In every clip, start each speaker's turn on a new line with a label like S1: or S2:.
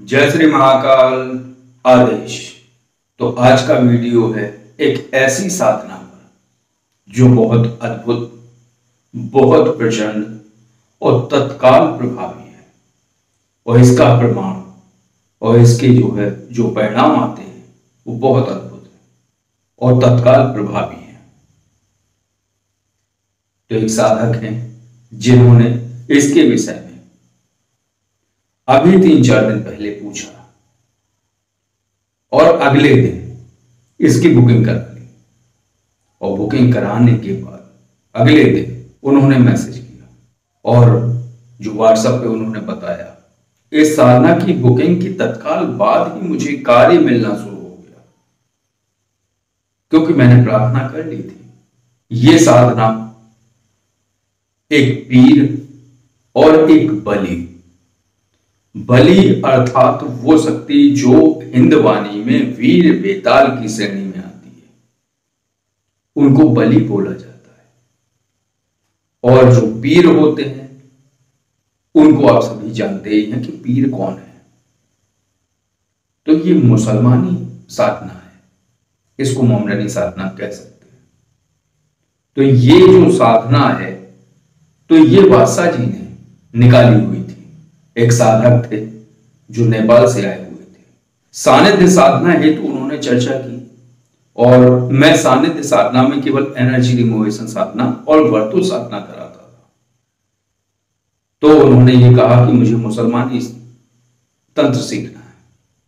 S1: जय श्री महाकाल। आदेश। तो आज का वीडियो है एक ऐसी साधना पर जो बहुत अद्भुत, बहुत प्रचंड और तत्काल प्रभावी है। और इसका प्रमाण और इसके जो परिणाम आते हैं वो बहुत अद्भुत है और तत्काल प्रभावी है। तो एक साधक हैं जिन्होंने इसके विषय में अभी 3-4 दिन पहले पूछा और अगले दिन इसकी बुकिंग करा ली। और बुकिंग कराने के बाद अगले दिन उन्होंने मैसेज किया और जो व्हाट्सएप पे उन्होंने बताया, इस साधना की बुकिंग की तत्काल बाद ही मुझे कार्य मिलना शुरू हो गया, क्योंकि मैंने प्रार्थना कर ली थी। ये साधना एक पीर और एक बलि अर्थात वो शक्ति जो हिंदवाणी में वीर बेताल की श्रेणी में आती है, उनको बलि बोला जाता है। और जो पीर होते हैं उनको आप सभी जानते ही हैं कि पीर कौन है। तो ये मुसलमानी साधना है, इसको मोमडनी साधना कह सकते हैं। तो ये जो साधना है तो ये बादशाह जी ने निकाली हुई थी। एक साधक थे जो नेपाल से आए हुए थे। सानिध्य साधना हेतु उन्होंने चर्चा की और मैं सानिध्य साधना में केवल एनर्जी रिमूवेशन साधना और वर्तुल साधना कराता था। तो उन्होंने ये कहा कि मुझे मुसलमानी तंत्र सीखना है।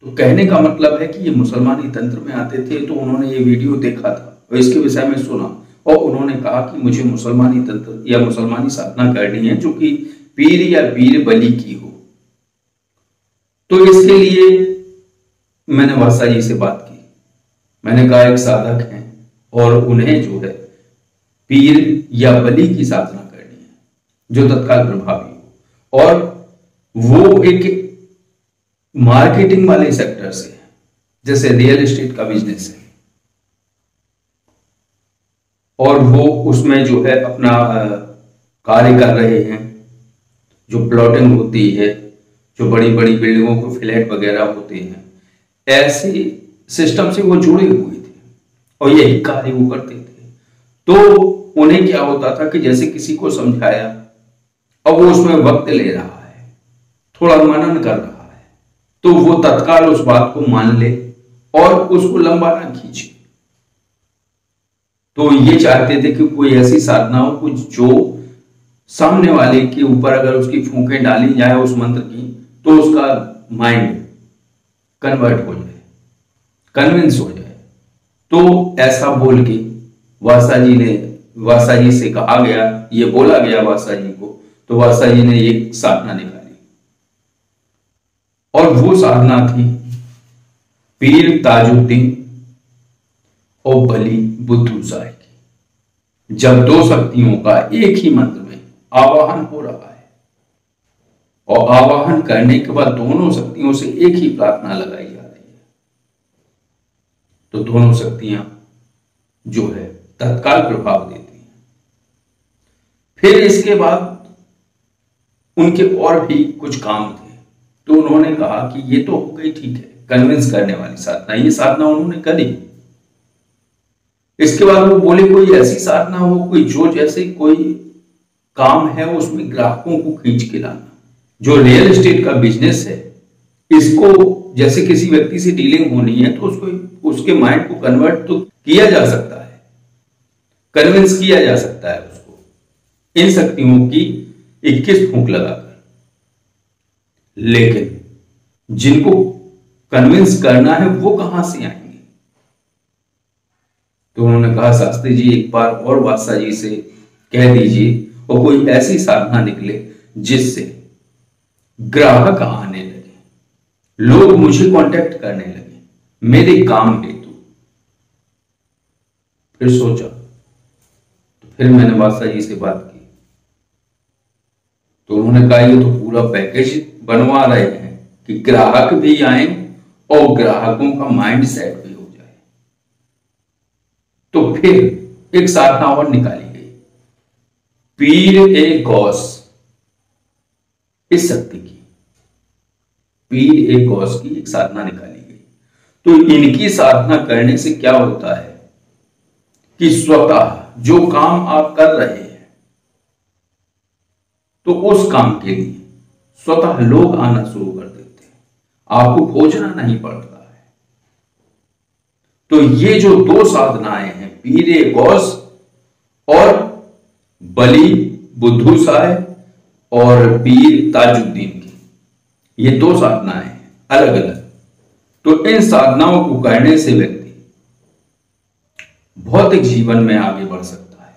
S1: तो कहने का मतलब है कि ये मुसलमानी तंत्र में आते थे, तो उन्होंने ये वीडियो देखा था और इसके विषय में सुना और उन्होंने कहा कि मुझे मुसलमानी तंत्र या मुसलमानी साधना करनी है जो कि पीर या वीर बलि की हो। तो इसके लिए मैंने वर्षा जी से बात की। मैंने कहा एक साधक हैं और उन्हें जो है पीर या बलि की साधना करनी है जो तत्काल प्रभावी हो, और वो एक मार्केटिंग वाले सेक्टर से है, जैसे रियल एस्टेट का बिजनेस है, और वो उसमें जो है अपना कार्य कर रहे हैं। जो प्लॉटिंग होती है, जो बड़ी बड़ी बिल्डिंगों को फ्लैट वगैरह होते हैं, ऐसे सिस्टम से वो जुड़े हुए थे और यही कार्य वो करते थे। तो उन्हें क्या होता था कि जैसे किसी को समझाया और वो उसमें वक्त ले रहा है, थोड़ा मनन कर रहा है, तो वो तत्काल उस बात को मान ले और उसको लंबा ना खींचे। तो ये चाहते थे कि कोई ऐसी साधना हो कुछ जो सामने वाले के ऊपर अगर उसकी फूंकें डाली जाए उस मंत्र की, तो उसका माइंड कन्वर्ट हो जाए, कन्विंस हो जाए। तो ऐसा बोल के वासा जी से कहा गया, ये बोला गया वासा जी को, तो वासा जी ने एक साधना निकाली और वो साधना थी पीर ताजुद्दीन और बलि बुद्धू साई की। जब दो शक्तियों का एक ही मंत्र में आवाहन हो रहा है और आवाहन करने के बाद दोनों शक्तियों से एक ही प्रार्थना लगाई जा रही है, तो दोनों शक्तियां जो है तत्काल प्रभाव देती हैं। फिर इसके बाद उनके और भी कुछ काम थे, तो उन्होंने कहा कि ये तो हो गई, ठीक है, कन्विंस करने वाली साधना, ये साधना उन्होंने करी। इसके बाद वो बोले कोई ऐसी साधना हो कोई जो जैसे कोई काम है उसमें ग्राहकों को खींच के लाना। जो रियल एस्टेट का बिजनेस है, इसको जैसे किसी व्यक्ति से डीलिंग होनी है तो उसको उसके माइंड को कन्वर्ट तो किया जा सकता है, कन्विंस किया जा सकता है उसको इन शक्तियों की 21 फूंक लगाकर। लेकिन जिनको कन्विंस करना है वो कहां से आएंगे? तो उन्होंने कहा शास्त्री जी एक बार और बादशाह जी से कह दीजिए और कोई ऐसी साधना निकले जिससे ग्राहक आने लगे, लोग मुझे कांटेक्ट करने लगे मेरे काम हेतु। फिर सोचा, तो फिर मैंने बादशाह जी से बात की, तो उन्होंने कहा ये तो पूरा पैकेज बनवा रहे हैं कि ग्राहक भी आए और ग्राहकों का माइंड सेट भी हो जाए। तो फिर एक साधना और निकाली गई, पीर ए गौस, इस शक्ति की पीर ए गौस की एक साधना निकाली गई। तो इनकी साधना करने से क्या होता है कि स्वतः जो काम आप कर रहे हैं तो उस काम के लिए स्वतः लोग आना शुरू कर देते हैं, आपको खोजना नहीं पड़ता है। तो ये जो दो साधनाएं हैं, पीर ए गौस और बली बुद्धू साय और पीर ताजुद्दीन की, ये दो साधनाएं हैं अलग अलग। तो इन साधनाओं को करने से व्यक्ति भौतिक जीवन में आगे बढ़ सकता है।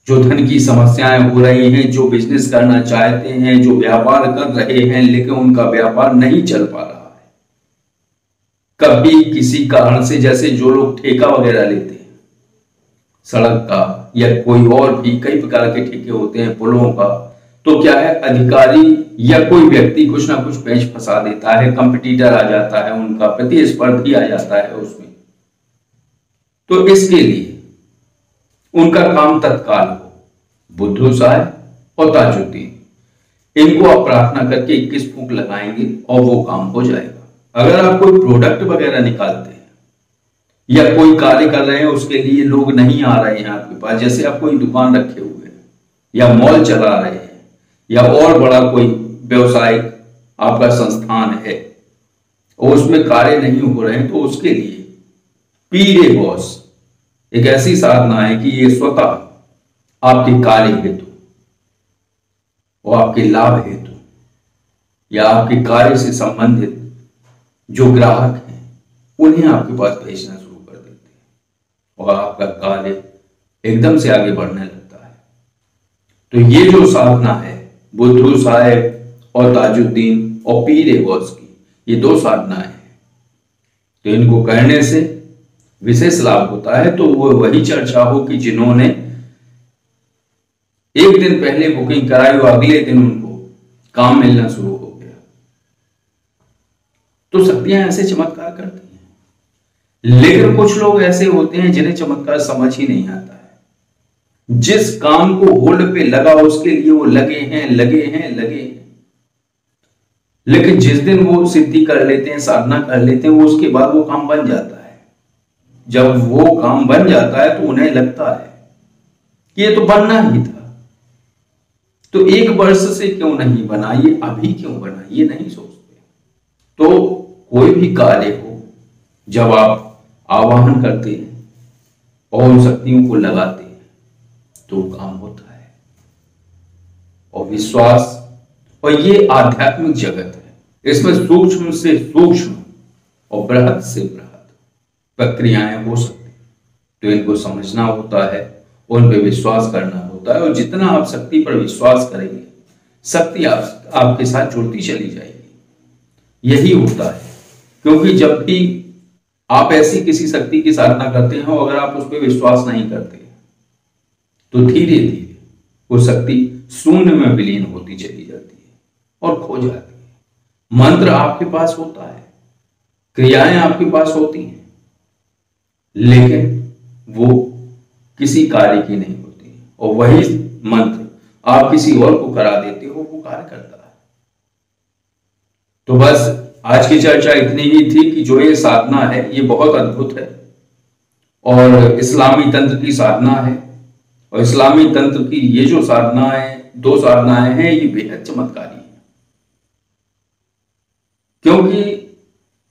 S1: जो धन की समस्याएं हो रही हैं, जो बिजनेस करना चाहते हैं, जो व्यापार कर रहे हैं लेकिन उनका व्यापार नहीं चल पा रहा है, कभी किसी कारण से, जैसे जो लोग ठेका वगैरह लेते हैं सड़क का या कोई और भी कई प्रकार के ठेके होते हैं पुलों का, तो क्या है, अधिकारी या कोई व्यक्ति कुछ ना कुछ पेच फंसा देता है, कंपटीटर आ जाता है, उनका प्रतिस्पर्धी आ जाता है उसमें। तो इसके लिए उनका काम तत्काल हो। बुद्धू साहब और ताजुद्दीन, इनको आप प्रार्थना करके 21 फूंक लगाएंगे और वो काम हो जाएगा। अगर आप कोई प्रोडक्ट वगैरह निकालते हैं या कोई कार्य कर रहे हैं, उसके लिए लोग नहीं आ रहे हैं आपके पास, जैसे आप कोई दुकान रखे हुए हैं या मॉल चला रहे हैं या और बड़ा कोई व्यवसायिक आपका संस्थान है और उसमें कार्य नहीं हो रहे हैं, तो उसके लिए पीर ए गौस एक ऐसी साधना है कि ये स्वतः आपके कार्य हेतु और आपके लाभ हेतु या आपके कार्य से संबंधित जो ग्राहक हैं उन्हें आपके पास भेजना शुरू कर देते हैं और आपका कार्य एकदम से आगे बढ़ने लगता है। तो ये जो साधना है बुद्धू साहेब और ताजुद्दीन और पीर ए गौस की, ये दो साधनाएं हैं। तो इनको करने से विशेष लाभ होता है। तो वो वही चर्चा हो कि जिन्होंने एक दिन पहले बुकिंग कराई और अगले दिन उनको काम मिलना शुरू हो गया। तो शक्तियां ऐसे चमत्कार करती हैं। लेकिन कुछ लोग ऐसे होते हैं जिन्हें चमत्कार समझ ही नहीं आता है। जिस काम को होल्ड पे लगा उसके लिए वो लगे हैं, लेकिन जिस दिन वो सिद्धि कर लेते हैं, साधना कर लेते हैं, वो उसके बाद वो काम बन जाता है। जब वो काम बन जाता है तो उन्हें लगता है कि ये तो बनना ही था, तो 1 वर्ष से क्यों नहीं बना, ये अभी क्यों बना, ये नहीं सोचते। तो कोई भी कार्य हो, जब आप आवाहन करते हैं और उन शक्तियों को लगाते हैं तो काम होता है। और विश्वास, और ये आध्यात्मिक जगत है, इसमें सूक्ष्म से सूक्ष्म और बृहद से बृहद प्रक्रियाएं हो सकती हैं। तो इनको समझना होता है, उन पे विश्वास करना होता है, और जितना आप शक्ति पर विश्वास करेंगे शक्ति आपके साथ जुड़ती चली जाएगी। यही होता है, क्योंकि जब भी आप ऐसी किसी शक्ति की साधना करते हैं और अगर आप उस पर विश्वास नहीं करते तो धीरे धीरे वो शक्ति शून्य में विलीन होती चली जाती है और खो जाती है। मंत्र आपके पास होता है, क्रियाएं आपके पास होती हैं, लेकिन वो किसी कार्य की नहीं होती, और वही मंत्र आप किसी और को करा देते हो, वो कार्य करता है। तो बस आज की चर्चा इतनी ही थी कि जो ये साधना है ये बहुत अद्भुत है और इस्लामी तंत्र की साधना है। और इस्लामी तंत्र की ये जो साधनाएं, 2 साधनाएं हैं, ये बेहद चमत्कारी है। क्योंकि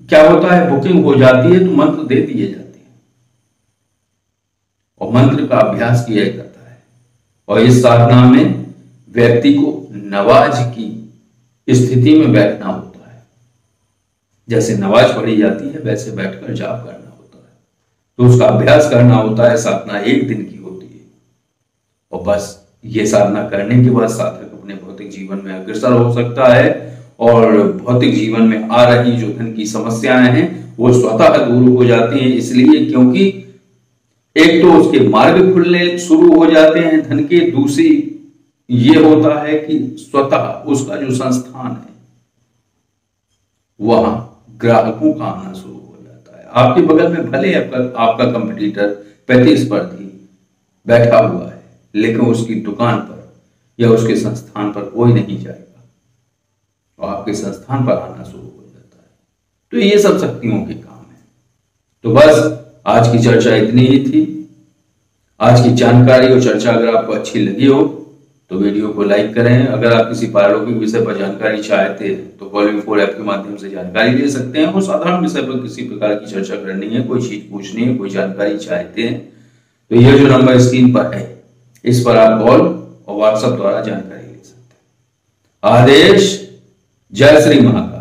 S1: क्या होता है, बुकिंग हो जाती है तो मंत्र दे दिए जाते हैं और मंत्र का अभ्यास किया जाता है। और इस साधना में व्यक्ति को नवाज की स्थिति में बैठना होता है। जैसे नमाज पढ़ी जाती है वैसे बैठकर जाप करना होता है। तो उसका अभ्यास करना होता है। साधना 1 दिन की होती है और बस ये साधना करने के बाद साधक अपने भौतिक जीवन में अग्रसर हो सकता है और भौतिक जीवन में आ रही जो धन की समस्याएं हैं वो स्वतः दूर हो जाती हैं। इसलिए क्योंकि एक तो उसके मार्ग खुलने शुरू हो जाते हैं धन के, दूसरी ये होता है कि स्वतः उसका जो संस्थान है वहां ग्राहकों का आना शुरू हो जाता है। आपके बगल में भले आपका कंपटीटर प्रतिस्पर्धी बैठा हुआ है, लेकिन उसकी दुकान पर या उसके संस्थान पर कोई नहीं जाएगा और आपके संस्थान पर आना शुरू हो जाता है। तो ये सब शक्तियों के काम है। तो बस आज की चर्चा इतनी ही थी। आज की जानकारी और चर्चा अगर आपको अच्छी लगी हो तो वीडियो को लाइक करें। अगर आप किसी पारलौकिक विषय पर जानकारी चाहते हैं तो कॉलिंग 4 ऐप के माध्यम से जानकारी ले सकते हैं। और साधारण विषय पर किसी प्रकार की चर्चा करनी है, कोई चीज पूछनी है, कोई जानकारी चाहते हैं तो यह जो नंबर स्क्रीन पर है इस पर आप कॉल और व्हाट्सएप द्वारा जानकारी ले सकते हैं। आदेश। जय श्री महाकाल।